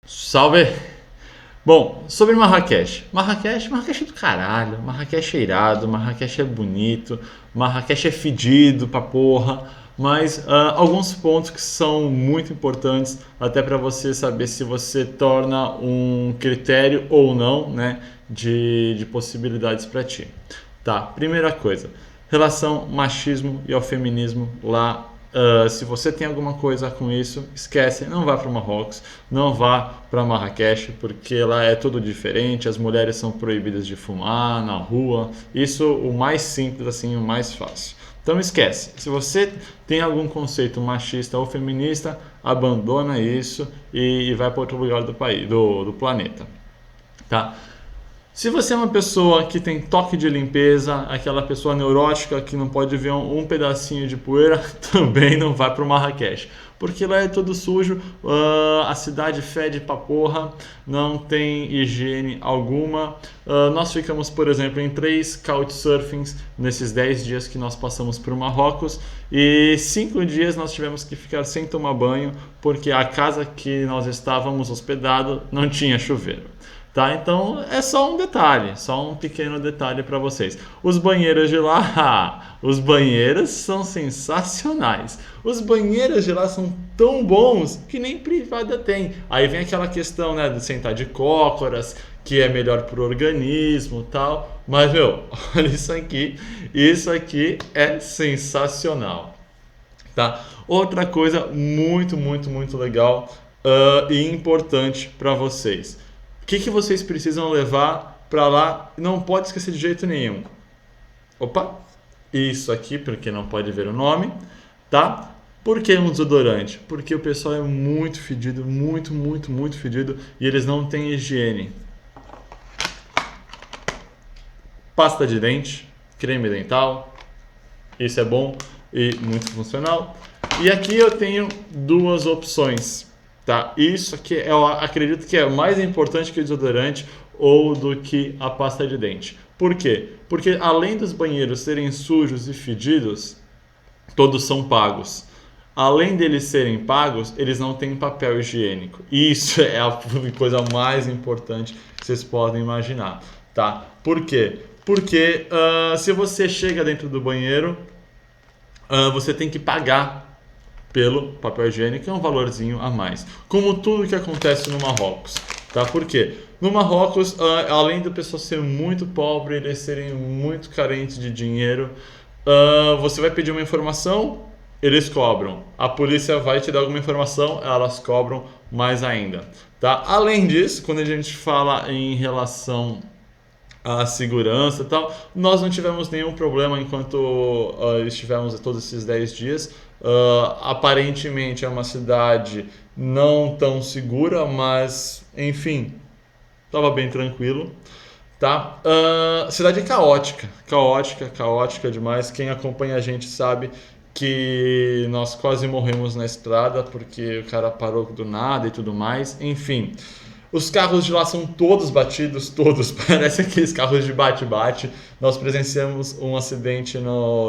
Salve! Bom, sobre Marrakech. Marrakech é do caralho. Marrakech é irado, Marrakech é bonito, Marrakech é fedido pra porra. Mas alguns pontos que são muito importantes até para você saber se você torna um critério ou não, né, de possibilidades para ti. Tá, primeira coisa, relação machismo e ao feminismo lá. Se você tem alguma coisa com isso, esquece, não vá para Marrocos, não vá para Marrakech, porque lá é tudo diferente, as mulheres são proibidas de fumar na rua, isso o mais simples assim, o mais fácil. Então esquece, se você tem algum conceito machista ou feminista, abandona isso e vai para outro lugar do país, do planeta, tá? Se você é uma pessoa que tem toque de limpeza, aquela pessoa neurótica que não pode ver um pedacinho de poeira, também não vai para o Marrakech. Porque lá é todo sujo, a cidade fede pra porra, não tem higiene alguma. Nós ficamos, por exemplo, em 3 couchsurfings nesses 10 dias que nós passamos por Marrocos e 5 dias nós tivemos que ficar sem tomar banho porque a casa que nós estávamos hospedado não tinha chuveiro. Tá? Então é só um detalhe, só um pequeno detalhe para vocês. Os banheiros de lá, os banheiros são sensacionais. Os banheiros de lá são tão bons que nem privada tem. Aí vem aquela questão, né, de sentar de cócoras, que é melhor pro organismo, tal. Mas meu, olha isso aqui é sensacional, tá? Outra coisa muito legal e importante para vocês. O que vocês precisam levar para lá? Não pode esquecer de jeito nenhum. Opa, isso aqui, porque não pode ver o nome, tá? Por que um desodorante? Porque o pessoal é muito fedido, muito fedido e eles não têm higiene. Pasta de dente, creme dental, isso é bom e muito funcional. E aqui eu tenho duas opções, tá? Isso aqui eu acredito que é mais importante que o desodorante ou do que a pasta de dente. Por quê? Porque além dos banheiros serem sujos e fedidos, todos são pagos. Além deles serem pagos, eles não têm papel higiênico. Isso é a coisa mais importante que vocês podem imaginar, tá? Por quê? Porque se você chega dentro do banheiro, você tem que pagar pelo papel higiênico, é um valorzinho a mais. Como tudo que acontece no Marrocos, tá? Por quê? No Marrocos, além do pessoal ser muito pobre, eles serem muito carentes de dinheiro, você vai pedir uma informação, eles cobram. A polícia vai te dar alguma informação, elas cobram mais ainda, tá? Além disso, quando a gente fala em relação a segurança e tal. Nós não tivemos nenhum problema enquanto estivemos todos esses 10 dias. Aparentemente é uma cidade não tão segura, mas enfim, estava bem tranquilo. Tá? Cidade caótica demais. Quem acompanha a gente sabe que nós quase morremos na estrada porque o cara parou do nada e tudo mais. Enfim, os carros de lá são todos batidos, todos. Parece aqueles carros de bate-bate. Nós presenciamos um acidente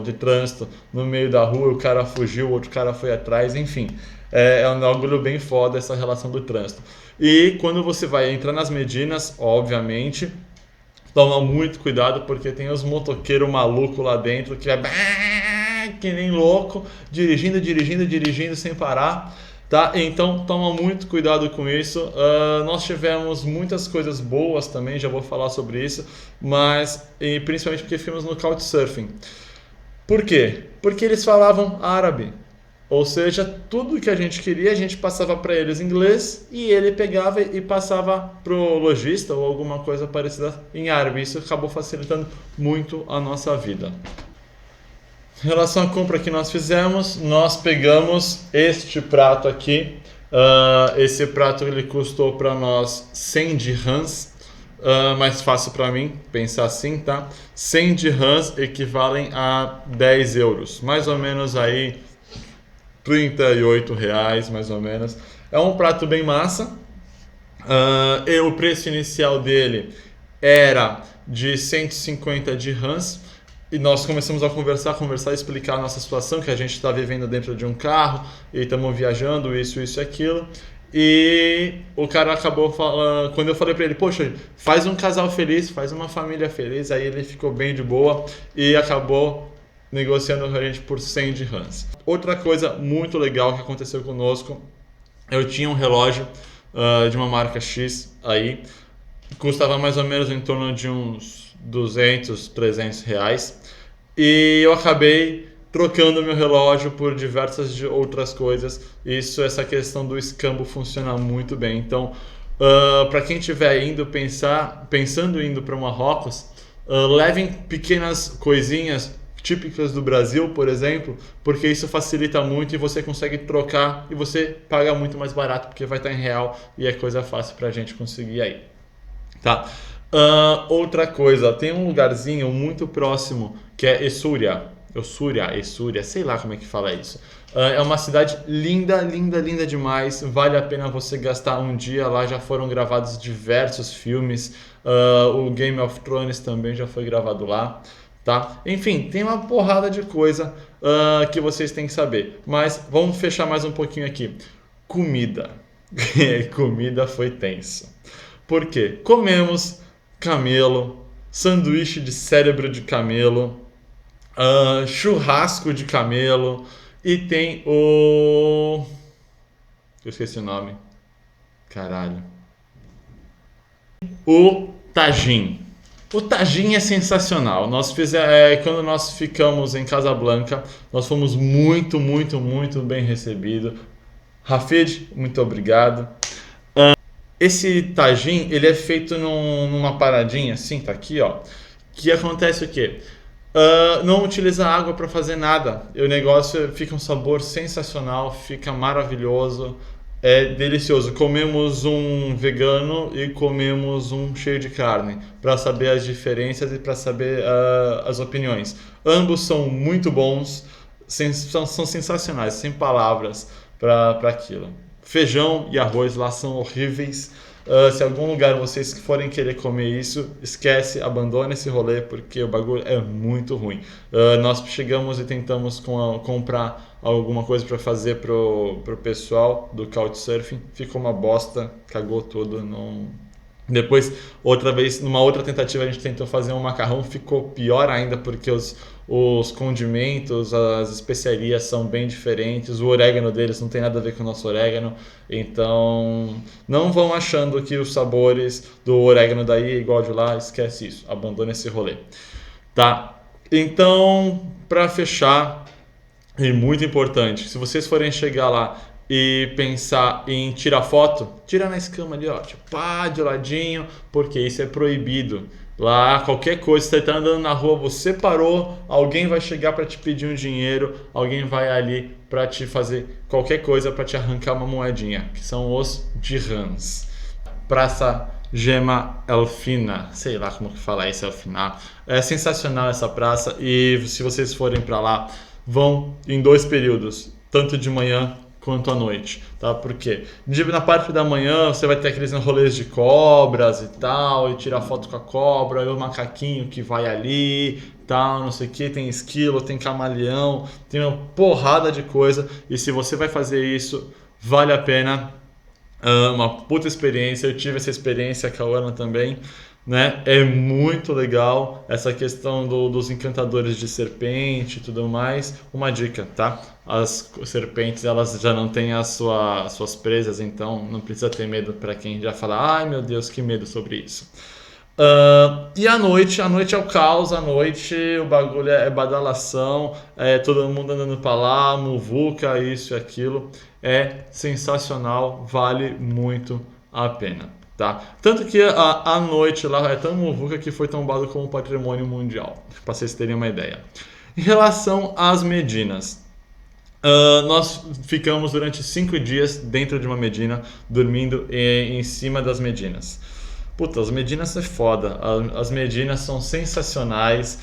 de trânsito no meio da rua, o cara fugiu, o outro cara foi atrás, enfim. É um bagulho bem foda essa relação do trânsito. E quando você vai entrar nas Medinas, obviamente, toma muito cuidado porque tem os motoqueiros malucos lá dentro que vai que nem louco, dirigindo sem parar. Tá? Então toma muito cuidado com isso. Nós tivemos muitas coisas boas também, já vou falar sobre isso, mas e principalmente porque ficamos no Couchsurfing. Por quê? Porque eles falavam árabe. Ou seja, tudo que a gente queria, a gente passava para eles em inglês e ele pegava e passava pro lojista ou alguma coisa parecida em árabe. Isso acabou facilitando muito a nossa vida. Em relação à compra que nós fizemos, nós pegamos este prato aqui. Esse prato ele custou para nós 100 dirhams. Mais fácil para mim pensar assim, tá? 100 dirhams equivalem a 10 euros. Mais ou menos aí R$ 38, mais ou menos. É um prato bem massa. E o preço inicial dele era de 150 dirhams. E nós começamos a conversar, explicar a nossa situação, que a gente está vivendo dentro de um carro e estamos viajando, isso e aquilo. E o cara acabou falando, quando eu falei pra ele, poxa, faz um casal feliz, faz uma família feliz, aí ele ficou bem de boa e acabou negociando com a gente por 100 dirhams. Outra coisa muito legal que aconteceu conosco, eu tinha um relógio de uma marca X aí, custava mais ou menos em torno de uns 200, 300 reais. E eu acabei trocando meu relógio por diversas outras coisas. Essa questão do escambo funciona muito bem. Então, para quem estiver pensando em indo para Marrocos, levem pequenas coisinhas típicas do Brasil, por exemplo, porque isso facilita muito e você consegue trocar e você paga muito mais barato porque vai estar em real e é coisa fácil para a gente conseguir aí. Tá. Outra coisa, tem um lugarzinho muito próximo que é Essúria, sei lá como é que fala isso. É uma cidade linda, linda, linda demais. Vale a pena você gastar um dia lá. Já foram gravados diversos filmes. O Game of Thrones também já foi gravado lá. Tá? Enfim, tem uma porrada de coisa que vocês têm que saber. Mas vamos fechar mais um pouquinho aqui. Comida. Comida foi tenso. Por quê? Comemos camelo, sanduíche de cérebro de camelo, churrasco de camelo e tem o... Eu esqueci o nome. Caralho. O tagine. O tagine é sensacional. Quando nós ficamos em Casablanca, nós fomos muito, muito, muito bem recebidos. Rafid, muito obrigado. Esse tagine, ele é feito numa paradinha assim, tá aqui, ó. Que acontece o quê? Não utiliza água para fazer nada. O negócio fica um sabor sensacional, fica maravilhoso, é delicioso. Comemos um vegano e comemos um cheio de carne, para saber as diferenças e para saber as opiniões. Ambos são muito bons, são sensacionais, sem palavras para aquilo. Feijão e arroz lá são horríveis. Se algum lugar vocês forem querer comer isso, esquece, abandone esse rolê porque o bagulho é muito ruim. Nós chegamos e tentamos comprar alguma coisa para fazer pro pessoal do Couchsurfing, ficou uma bosta, cagou tudo, não. Depois, numa outra tentativa, a gente tentou fazer um macarrão, ficou pior ainda porque os condimentos, as especiarias são bem diferentes, o orégano deles não tem nada a ver com o nosso orégano, então não vão achando que os sabores do orégano daí é igual de lá, esquece isso, abandone esse rolê. Tá? Então, para fechar, e muito importante, se vocês forem chegar lá e pensar em tirar foto, tira na escama ali, ó, tipo, pá, de ladinho, porque isso é proibido. Lá, qualquer coisa, você está andando na rua, você parou, alguém vai chegar para te pedir um dinheiro, alguém vai ali para te fazer qualquer coisa, para te arrancar uma moedinha, que são os dirhams. Praça Gema Elfina, sei lá como que fala isso, Elfina. É sensacional essa praça e se vocês forem para lá, vão em 2 períodos, tanto de manhã quanto à noite, tá? Porque na parte da manhã você vai ter aqueles rolês de cobras e tal, e tirar foto com a cobra, e o macaquinho que vai ali, tal, não sei o que, tem esquilo, tem camaleão, tem uma porrada de coisa, e se você vai fazer isso, vale a pena, uma puta experiência, eu tive essa experiência com a Ana também, né? É muito legal essa questão dos encantadores de serpente e tudo mais. Uma dica, tá? As serpentes elas já não têm as suas presas, então não precisa ter medo para quem já fala, ai meu Deus, que medo sobre isso. E a noite é o caos, a noite o bagulho é badalação, todo mundo andando pra lá, muvuca, isso e aquilo. É sensacional, vale muito a pena. Tá? Tanto que a noite lá é tão muvuca que foi tombado como patrimônio mundial, para vocês terem uma ideia. Em relação às Medinas, nós ficamos durante 5 dias dentro de uma Medina, dormindo em cima das Medinas. Puta, as Medinas é foda, as Medinas são sensacionais.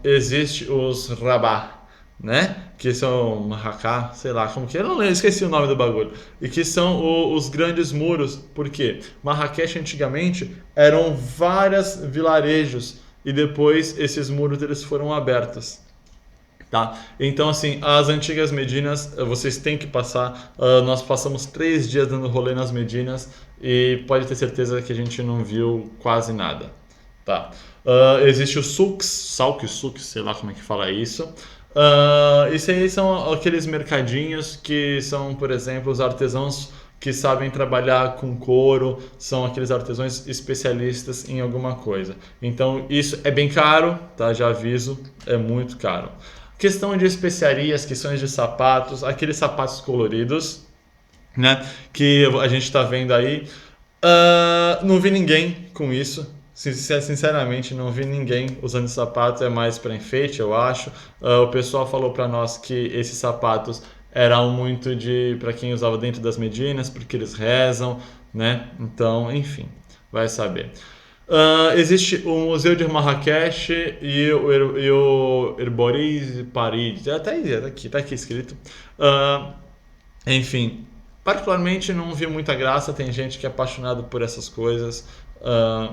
Existe os Rabah, né? Que são Marracá, sei lá como que é, eu não lembro, esqueci o nome do bagulho. E que são os grandes muros, porque Marrakech antigamente eram vários vilarejos e depois esses muros eles foram abertos. Tá? Então, assim, as antigas Medinas, vocês têm que passar. Nós passamos 3 dias dando rolê nas Medinas e pode ter certeza que a gente não viu quase nada. Tá? Existe o Sulks, sei lá como é que fala isso. Isso aí são aqueles mercadinhos que são, por exemplo, os artesãos que sabem trabalhar com couro, são aqueles artesãos especialistas em alguma coisa. Então, isso é bem caro, tá? Já aviso, é muito caro. Questão de especiarias, questões de sapatos, aqueles sapatos coloridos, né? Que a gente está vendo aí. Não vi ninguém com isso. Sinceramente, não vi ninguém usando sapato. É mais para enfeite, eu acho. O pessoal falou para nós que esses sapatos eram muito de para quem usava dentro das Medinas, porque eles rezam, né? Então, enfim, vai saber. Existe o Museu de Marrakech e o Herboriz Paris. Tá aqui escrito. Uh, Enfim, particularmente não vi muita graça. Tem gente que é apaixonado por essas coisas,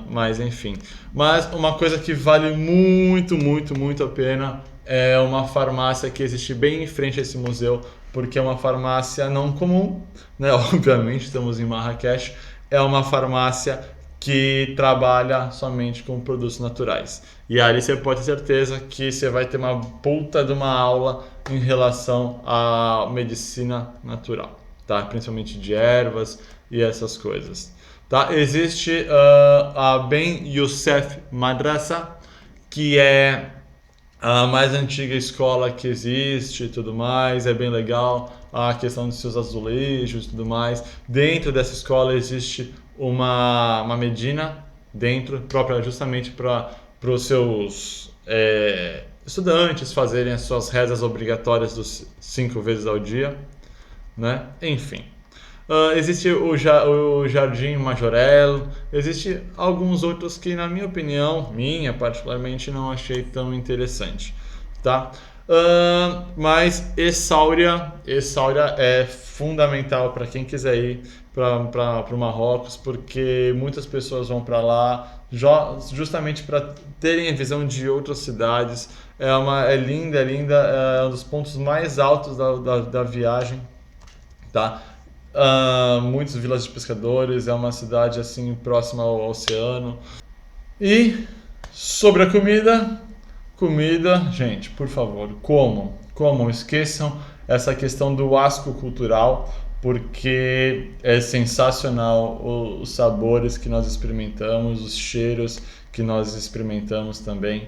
mas enfim. Mas uma coisa que vale muito, muito, muito a pena é uma farmácia que existe bem em frente a esse museu, porque é uma farmácia não comum, né? Obviamente, estamos em Marrakech. É uma farmácia que trabalha somente com produtos naturais. E ali você pode ter certeza que você vai ter uma puta de uma aula em relação à medicina natural, tá? Principalmente de ervas e essas coisas. Tá? Existe a Ben Youssef Madrasa, que é a mais antiga escola que existe e tudo mais, é bem legal a questão dos seus azulejos e tudo mais. Dentro dessa escola existe uma Medina dentro, própria justamente para os seus estudantes fazerem as suas rezas obrigatórias dos 5 vezes ao dia, né? Enfim. Existe o Jardim Majorelle, existe alguns outros que, na minha opinião, particularmente, não achei tão interessante, tá? Mas Essaouira é fundamental para quem quiser ir para o Marrocos, porque muitas pessoas vão para lá justamente para terem a visão de outras cidades. É linda, é um dos pontos mais altos da viagem, tá? Muitas vilas de pescadores, é uma cidade assim próxima ao oceano. E sobre a comida, gente, por favor, comam, esqueçam essa questão do asco cultural, porque é sensacional os sabores que nós experimentamos, os cheiros que nós experimentamos também.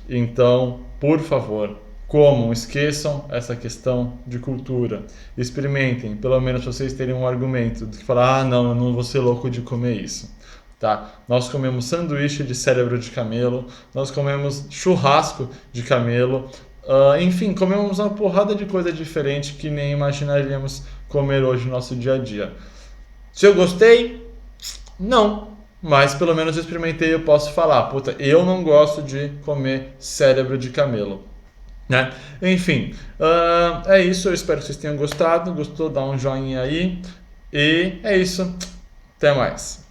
Então, por favor, comam, esqueçam essa questão de cultura. Experimentem, pelo menos vocês terem um argumento de que falar, não, eu não vou ser louco de comer isso. Tá? Nós comemos sanduíche de cérebro de camelo, nós comemos churrasco de camelo, enfim, comemos uma porrada de coisa diferente que nem imaginaríamos comer hoje no nosso dia a dia. Se eu gostei? Não. Mas pelo menos eu experimentei e eu posso falar, puta, eu não gosto de comer cérebro de camelo. Né? Enfim, é isso. Eu espero que vocês tenham gostado. Gostou? Dá um joinha aí. E é isso. Até mais.